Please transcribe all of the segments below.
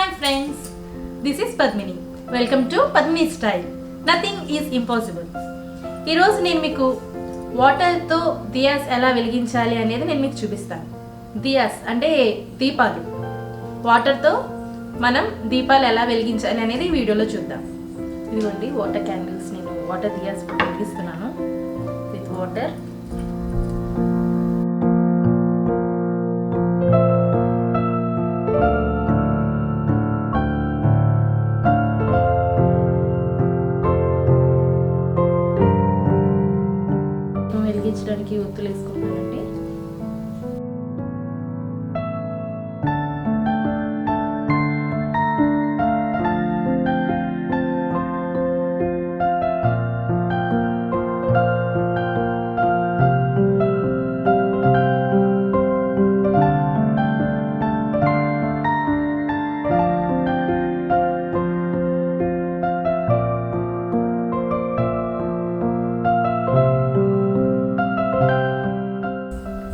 Hi friends, this is Padmini. Welcome to Padmini Style. Nothing is impossible. ఈ రోజు నేను మీకు వాటర్తో దియాస్ ఎలా వెలిగించాలి అనేది నేను మీకు చూపిస్తాను. దియాస్ అంటే దీపాలు. వాటర్తో మనం దీపాలు ఎలా వెలిగించాలి అనేది ఈ వీడియోలో చూద్దాం. ఇదిగోండి వాటర్ క్యాండిల్స్, నేను వాటర్ దియాస్ వెలిగిస్తున్నాను విత్ వాటర్. వెలిగించడానికి ఒత్తులు వేసుకుంటానండి.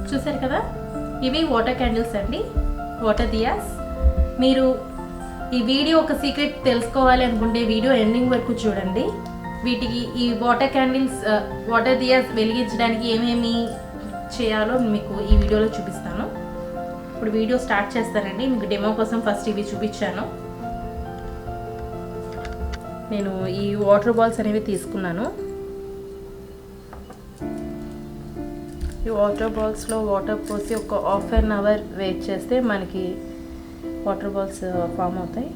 చూసారు కదా, ఇవి వాటర్ క్యాండిల్స్ అండి, వాటర్ దియాస్. మీరు ఈ వీడియో ఒక సీక్రెట్ తెలుసుకోవాలి అనుకుంటే వీడియో ఎండింగ్ వరకు చూడండి. వీటికి ఈ వాటర్ క్యాండిల్స్, వాటర్ దియాస్ వెలిగించడానికి ఏమేమి చేయాలో మీకు ఈ వీడియోలో చూపిస్తాను. ఇప్పుడు వీడియో స్టార్ట్ చేస్తానండి. మీకు డెమో కోసం ఫస్ట్ ఇవి చూపించాను. నేను ఈ వాటర్ బాల్స్ అనేవి తీసుకున్నాను. ఈ వాటర్ బాల్స్లో వాటర్ పోసి ఒక హాఫ్ అన్ అవర్ వెయిట్ చేస్తే మనకి వాటర్ బాల్స్ ఫామ్ అవుతాయి.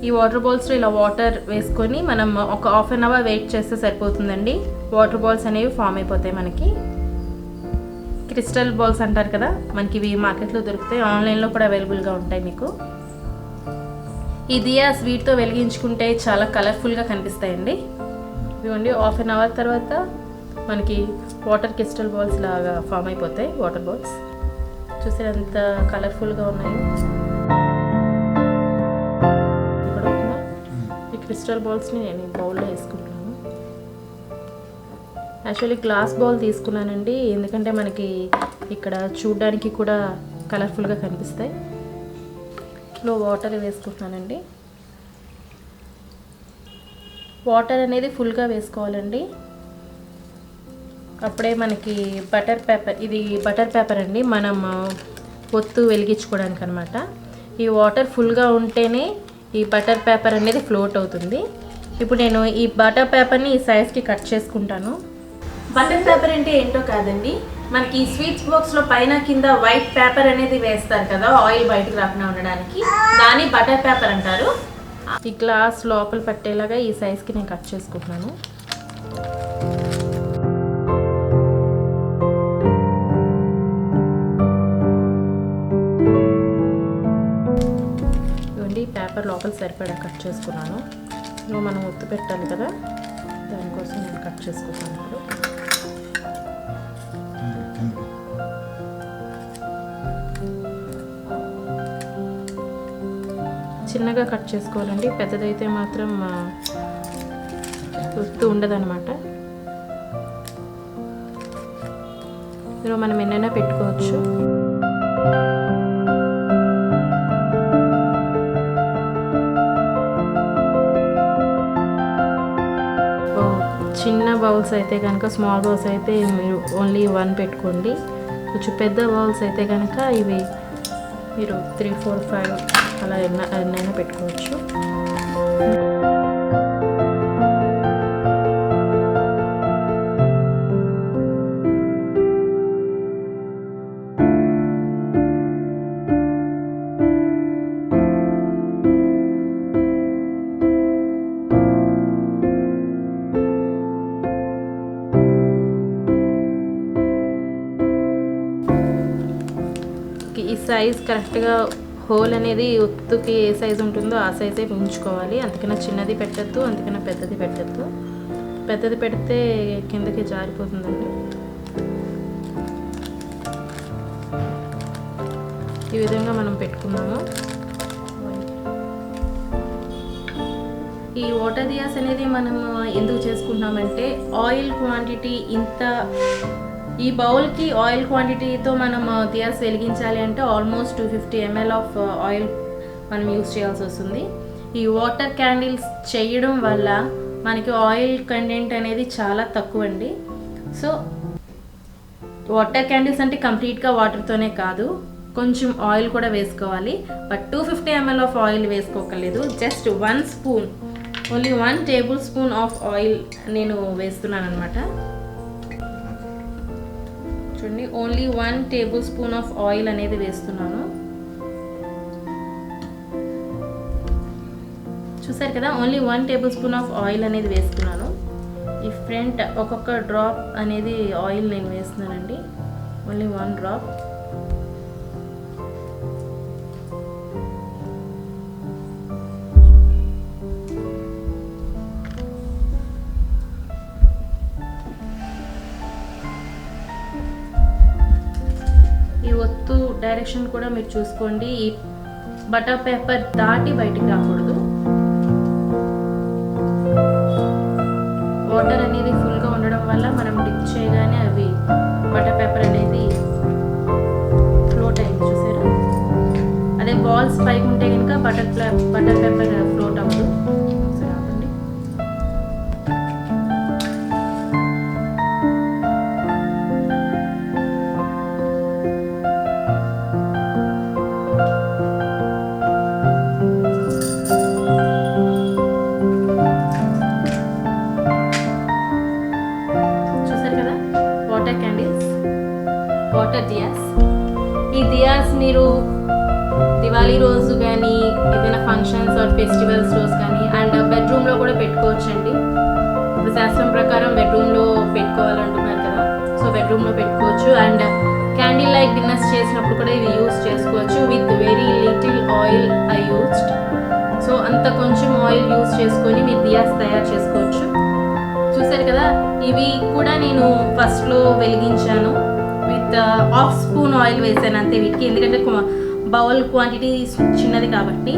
ఈ వాటర్ బాల్స్లో ఇలా వాటర్ వేసుకొని మనం ఒక హాఫ్ అన్ అవర్ వెయిట్ చేస్తే సరిపోతుందండి. వాటర్ బాల్స్ అనేవి ఫామ్ అయిపోతాయి. మనకి క్రిస్టల్ బాల్స్ అంటారు కదా, మనకి ఇవి మార్కెట్లో దొరుకుతాయి, ఆన్లైన్లో కూడా అవైలబుల్గా ఉంటాయి మీకు. ఈ దియాస్ వీటితో వెలిగించుకుంటే చాలా కలర్ఫుల్గా కనిపిస్తాయండి. ఇవ్వండి, హాఫ్ అన్ అవర్ తర్వాత మనకి వాటర్ క్రిస్టల్ బాల్స్ లాగా ఫామ్ అయిపోతాయి. వాటర్ బాల్స్ చూస్తే ఎంత కలర్ఫుల్గా ఉన్నాయి. ఇక్కడ ఈ క్రిస్టల్ బాల్స్ని నేను ఈ బౌల్లో వేసుకుంటున్నాను. యాక్చువల్లీ గ్లాస్ బౌల్ తీసుకున్నానండి, ఎందుకంటే మనకి ఇక్కడ చూడడానికి కూడా కలర్ఫుల్గా కనిపిస్తాయి. లో వాటర్ వేసుకుంటున్నానండి. వాటర్ అనేది ఫుల్గా వేసుకోవాలండి, అప్పుడే మనకి బటర్ పేపర్, ఇది బటర్ పేపర్ అండి, మనం ఒత్తు వెలిగించుకోవడానికి అనమాట. ఈ వాటర్ ఫుల్గా ఉంటేనే ఈ బటర్ పేపర్ అనేది ఫ్లోట్ అవుతుంది. ఇప్పుడు నేను ఈ బటర్ పేపర్ని ఈ సైజ్కి కట్ చేసుకుంటాను. బటర్ పేపర్ అంటే ఏంటో కాదండి, మనకి స్వీట్స్ బాక్స్లో పైన కింద వైట్ పేపర్ అనేది వేస్తారు కదా, ఆయిల్ బయటకు రాకుండా ఉండడానికి, దాన్ని బటర్ పేపర్ అంటారు. ఈ గ్లాస్ లోపల పట్టేలాగా ఈ సైజ్కి నేను కట్ చేసుకుంటున్నాను. ఇవ్వండి, పేపర్ లోపల సరిపడా కట్ చేసుకున్నాను. ఇంకో మనం ఒత్తు పెట్టాలి కదా, దానికోసం నేను కట్ చేసుకుంటాను. చిన్నగా కట్ చేసుకోవాలండి, పెద్దదైతే మాత్రం ఒత్తు ఉండదన్నమాట. ఇందులో మనం ఎన్నైనా పెట్టుకోవచ్చు. చిన్న బౌల్స్ అయితే కనుక, స్మాల్ బౌల్స్ అయితే మీరు ఓన్లీ 1 పెట్టుకోండి. కొంచెం పెద్ద బౌల్స్ అయితే కనుక ఇవి మీరు 3, 4, 5 అలా ఎన్నైనా పెట్టుకోవచ్చు. ఈ సైజ్ కరెక్ట్గా, హోల్ అనేది ఒత్తుకి ఏ సైజు ఉంటుందో ఆ సైజే ఉంచుకోవాలి. అందుకన్నా చిన్నది పెట్టద్దు, అందుకన్నా పెద్దది పెట్టద్దు. పెద్దది పెడితే కిందకి జారిపోతుందండి. ఈ విధంగా మనం పెట్టుకున్నాము. ఈ వాటర్ దియాస్ అనేది మనం ఎందుకు చేసుకుంటున్నామంటే ఆయిల్ క్వాంటిటీ ఈ బౌల్కి ఆయిల్ క్వాంటిటీతో మనం దియాస్ వెలిగించాలి అంటే ఆల్మోస్ట్ 250 ml ఆఫ్ ఆయిల్ మనం యూస్ చేయాల్సి వస్తుంది. ఈ వాటర్ క్యాండిల్స్ చేయడం వల్ల మనకి ఆయిల్ కంటెంట్ అనేది చాలా తక్కువ అండి. సో వాటర్ క్యాండిల్స్ అంటే కంప్లీట్గా వాటర్తోనే కాదు, కొంచెం ఆయిల్ కూడా వేసుకోవాలి. బట్ 250 ml ఆఫ్ ఆయిల్ వేసుకోకలేదు, just 1 spoon, only 1 tablespoon of oil నేను వేస్తున్నాను అనమాట. చూడండి, only 1 tablespoon of oil అనేది వేస్తున్నాను. చూసారు కదా, only 1 tablespoon of oil అనేది వేస్తున్నాను. ఈ ఫ్రంట్ ఒక్కొక్క డ్రాప్ అనేది ఆయిల్ నేను వేస్తున్నానండి, ఓన్లీ 1 డ్రాప్. ఈ ఒత్తు డైరెక్షన్ కూడా మీరు చూసుకోండి, ఈ బటర్ పేపర్ దాటి బయటికి రాకూడదు. వాటర్ అనేది ఫుల్గా ఉండడం వల్ల మనం డిప్ చేయగానే అవి బటర్ పేపర్ అనేది ఫ్లోట్ అయింది, చూసారా? అదే బాల్స్ పైకి ఉంటే కనుక బటర్ పేపర్ ఫ్లోట్ అవ్వదు. వాటర్ దియాస్. ఈ దియాస్ మీరు దివాళీ రోజు కానీ ఏదైనా ఫంక్షన్స్ ఆర్ ఫెస్టివల్స్ రోజు కానీ అండ్ బెడ్రూమ్లో కూడా పెట్టుకోవచ్చండి. ఇప్పుడు శాస్త్రం ప్రకారం బెడ్రూమ్లో పెట్టుకోవాలంటున్నారు కదా, సో బెడ్రూమ్లో పెట్టుకోవచ్చు. అండ్ క్యాండిల్ లైట్ డిన్నర్స్ చేసినప్పుడు కూడా ఇవి యూస్ చేసుకోవచ్చు. With very little oil I used. So అంత కొంచెం ఆయిల్ యూస్ చేసుకొని మీరు దియాస్ తయారు చేసుకోవచ్చు. చూసారు కదా, ఇవి కూడా నేను ఫస్ట్లో వెలిగించాను. విత్ 1/2 స్పూన్ ఆయిల్ వేసాను అంతే వీటికి, ఎందుకంటే బౌల్ క్వాంటిటీ చిన్నది కాబట్టి.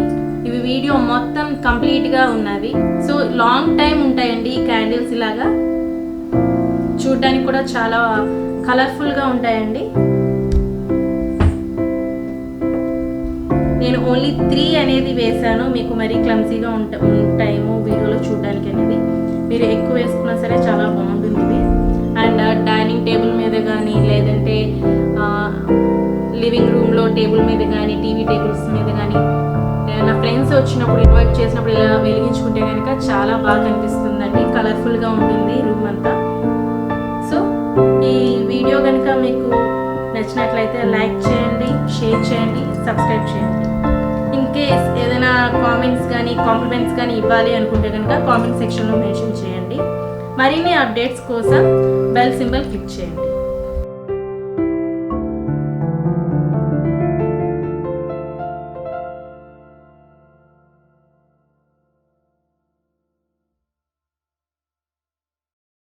ఇవి వీడియో మొత్తం కంప్లీట్గా ఉన్నవి. సో లాంగ్ టైం ఉంటాయండి ఈ క్యాండిల్స్, ఇలాగా చూడడానికి కూడా చాలా కలర్ఫుల్గా ఉంటాయండి. నేను ఓన్లీ 3 అనేది వేసాను, మీకు మరీ క్లమ్సీగా ఉంటాయేమో వీడియోలో చూడడానికి అనేది. మీరు ఎక్కువ వేసుకున్నా సరే చాలా బాగుంటుంది ఇది. అండ్ డైనింగ్ టేబుల్ మీద కానీ లేదంటే లివింగ్ రూమ్లో టేబుల్ మీద కానీ టీవీ టేబుల్స్ మీద కానీ నా ఫ్రెండ్స్ వచ్చినప్పుడు ఇన్వైట్ చేసినప్పుడు ఇలా వెలిగించుకుంటే కనుక చాలా బాగా కనిపిస్తుందండి, కలర్ఫుల్గా ఉంటుంది రూమ్ అంతా. సో ఈ వీడియో కనుక మీకు నచ్చినట్లయితే లైక్ చేయండి, షేర్ చేయండి, సబ్స్క్రైబ్ చేయండి. ఇన్ కేస్ ఏదైనా కామెంట్స్ కానీ కాంప్లిమెంట్స్ కానీ ఇవ్వాలి అనుకుంటే కనుక కామెంట్ సెక్షన్లో మెన్షన్ చేయండి. మరిన్ని అప్డేట్స్ కోసం బెల్ సింబల్ క్లిక్ చేయండి.